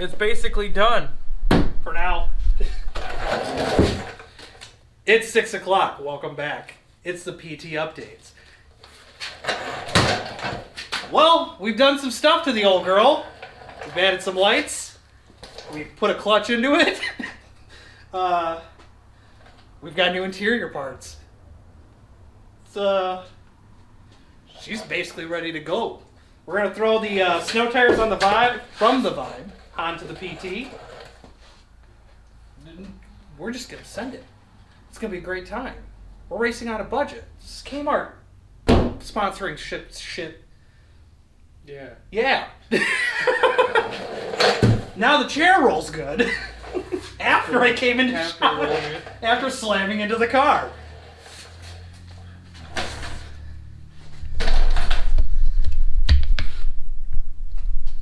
It's basically done. For now. It's 6 o'clock. Welcome back. It's the PT updates. Well, we've done some stuff to the old girl. We've added some lights. We put a clutch into it. We've got new interior parts. She's basically ready to go. We're going to throw the snow tires on the Vibe, from the Vibe, onto the PT. We're just going to send it. It's going to be a great time. We're racing on a budget. This is Kmart sponsoring shit. Yeah. Yeah. Now the chair rolls good. After I came into after slamming into the car.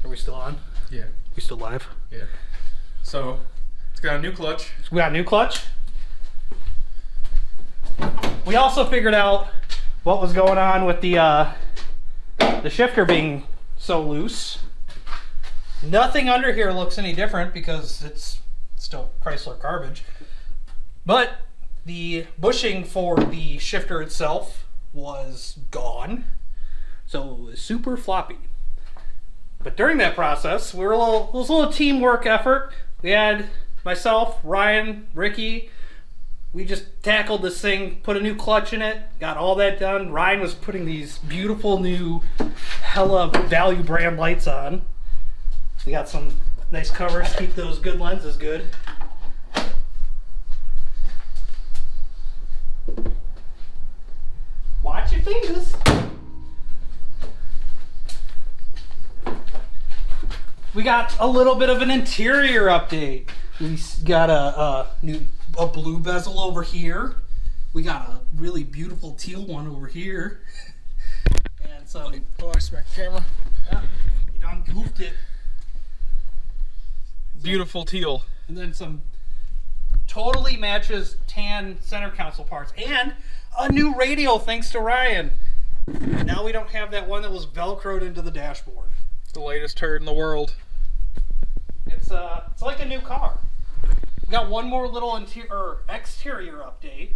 Are we still on? Yeah. We still live? Yeah. So, it's got a new clutch. We got a new clutch. We also figured out what was going on with the shifter being so loose. Nothing under here looks any different because it's still Chrysler garbage. But the bushing for the shifter itself was gone. So it was super floppy. But during that process, it was a little teamwork effort. We had myself, Ryan, Ricky. We just tackled this thing, put a new clutch in it, got all that done. Ryan was putting these beautiful new hella value brand lights on. We got some nice covers to keep those good lenses good. Watch your fingers. We got a little bit of an interior update. We got a blue bezel over here. We got a really beautiful teal one over here. And some... Oh, I smacked the camera. Yeah, you done goofed it. Beautiful teal. And then some totally matches tan center console parts. And a new radio thanks to Ryan. Now we don't have that one that was velcroed into the dashboard. The latest turd in the world. It's like a new car. We got one more little exterior update.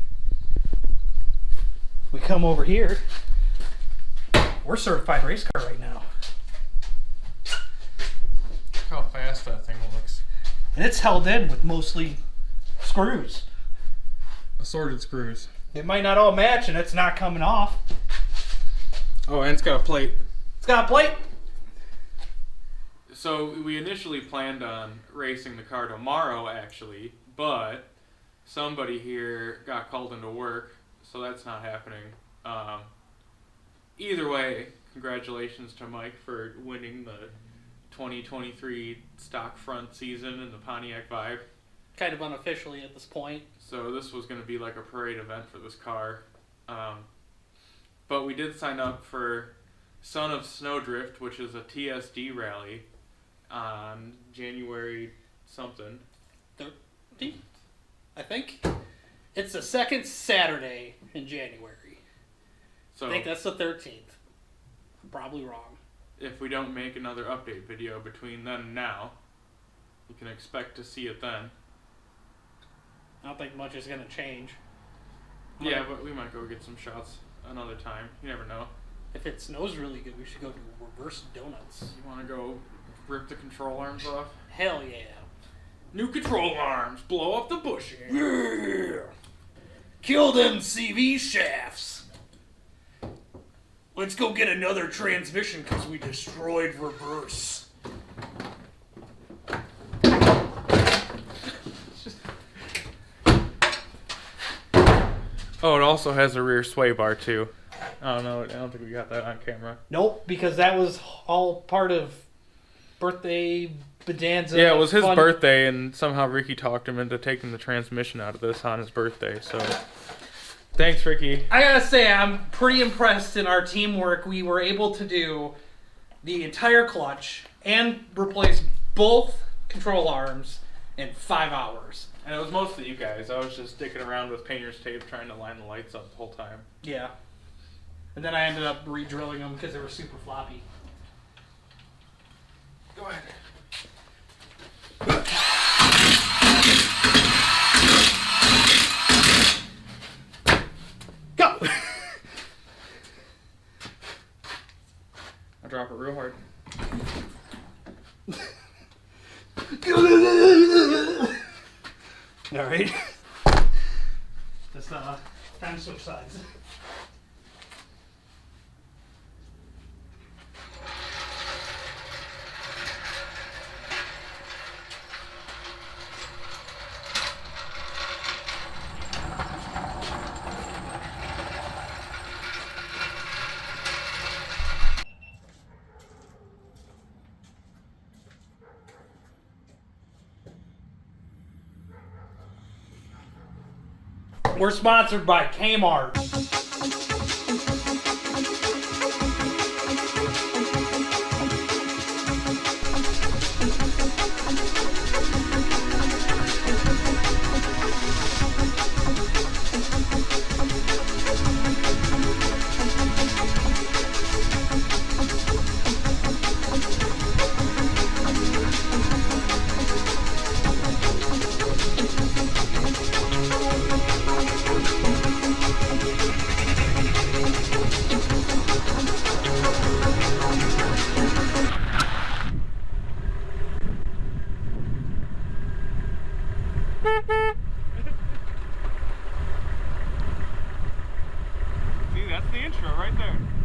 We come over here. We're certified race car right now. Look how fast that thing looks. And it's held in with mostly screws. Assorted screws. It might not all match and it's not coming off. Oh, and it's got a plate. It's got a plate. So we initially planned on racing the car tomorrow, actually, but somebody here got called into work, so that's not happening. Either way, congratulations to Mike for winning the 2023 stock front season in the Pontiac Vibe. Kind of unofficially at this point. So this was going to be like a parade event for this car. But we did sign up for Son of Snowdrift, which is a TSD rally on January something. 13th, I think. It's the second Saturday in January. So I think that's the 13th. I'm probably wrong. if we don't make another update video between then and now, you can expect to see it then. I don't think much is going to change. Yeah, but we might go get some shots another time. You never know. If it snows really good, we should go do reverse donuts. You want to go rip the control arms off? Hell yeah. New control arms! Blow up the bushing! Yeah. Kill them CV shafts. Let's go get another transmission because we destroyed reverse. Oh, it also has a rear sway bar too. I don't think we got that on camera. Nope, because that was all part of birthday bonanza. Yeah, it was his fun. birthday, and somehow Ricky talked him into taking the transmission out of this on his birthday, so... Thanks, Ricky. I gotta say, I'm pretty impressed in our teamwork. We were able to do the entire clutch and replace both control arms in 5 hours. And it was mostly you guys. I was just sticking around with painter's tape trying to line the lights up the whole time. Yeah. And then I ended up re-drilling them because they were super floppy. Go ahead. Yeah, right? Just time to switch sides. We're sponsored by Kmart. See, that's the intro right there.